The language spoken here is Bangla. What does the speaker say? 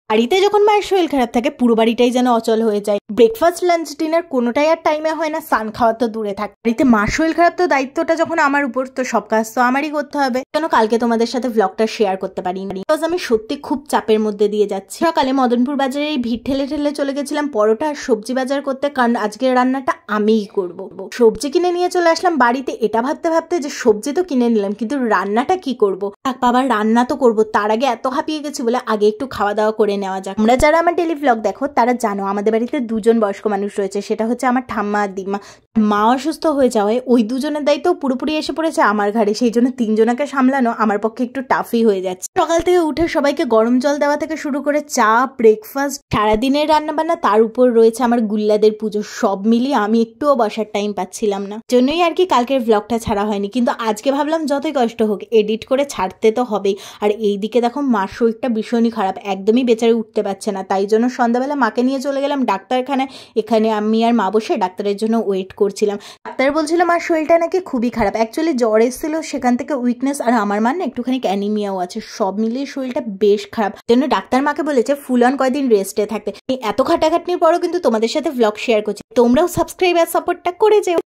বাড়িতে যখন মায়ের শরীর খারাপ থাকে পুরো বাড়িটাই যেন অচল হয়ে যায়। ব্রেকফাস্ট, লাঞ্চ, ডিনার কোনোটাই আর টাইমে হয় না, স্নান খাওয়া তো দূরে থাকে। বাড়িতে মার শরীর খারাপ, তো দায়িত্বটা যখন আমার উপর, তো সব কাজ তো আমারই করতে হবে। কেন কালকে তোমাদের সাথে ব্লগটা শেয়ার করতে পারিনি, বিকজ আমি সত্যি খুব চাপের মধ্যে দিয়ে যাচ্ছি। সকালে মদনপুর বাজারে এই ভিড় ঠেলে ঠেলে চলে গেছিলাম পরোটা আর সবজি বাজার করতে, কারণ আজকের রান্নাটা আমিই করব। সবজি কিনে নিয়ে চলে আসলাম বাড়িতে, এটা ভাবতে ভাবতে যে সবজি তো কিনে নিলাম, কিন্তু রান্নাটা কি করব। বাবার রান্না তো করবো, তার আগে এত হাঁপিয়ে গেছি বলে আগে একটু খাওয়া দাওয়া করে নেওয়া যাক। আমরা যারা আমার ডেলি ব্লগ দেখো তারা জানো আমাদের বাড়িতে দুজন বয়স্ক মানুষ রয়েছে, সেটা হচ্ছে আমার ঠাম্মা আর দিমা। মা অসুস্থ হয়ে যাওয়ায় ওই দুজনের দায়িত্ব পুরোপুরি এসে পড়েছে আমার ঘাড়ে, সেই জন্য তিনজনকে সামলানো আমার পক্ষে একটু টাফই হয়ে যাচ্ছে। সকাল থেকে উঠে সবাইকে গরম জল দেওয়া থেকে শুরু করে চা, ব্রেকফাস্ট, সারাদিনের রান্না বান্না, তার উপর রয়েছে আমার গুল্লাদের পুজো, সব মিলিয়ে আমি একটুও বসার টাইম পাচ্ছিলাম না। জন্যই আর কি কালকের ব্লগটা ছাড়া হয়নি, কিন্তু আজকে ভাবলাম যতই কষ্ট হোক এডিট করে ছাড়তে তো হবেই। আর এইদিকে দেখো মার শরীরটা ভীষণই খারাপ, একদমই বেচারে উঠতে পারছে না, তাই জন্য সন্ধ্যাবেলা মাকে নিয়ে চলে গেলাম ডাক্তারখানায়। এখানে আমি আর মা বসে ডাক্তারের জন্য ওয়েট করছিলাম। ডাক্তার বলছিল মার শরীরটা নাকি খুবই খারাপ, অ্যাকচুয়ালি জ্বর এসেছিল, সেখান থেকে উইকনেস, আর আমার মা না একটুখানি অ্যানিমিয়াও আছে, সব মিলিয়ে শরীরটা বেশ খারাপ। জন্য ডাক্তার মাকে বলেছে ফুল অন কয়দিন রেস্টে থাকতে। এত খাটাখাটনির পরও কিন্তু তোমাদের সাথে ব্লগ শেয়ার করছি, তোমরাও সাবস্ক্রাইব আর সাপোর্টটা করে যেও।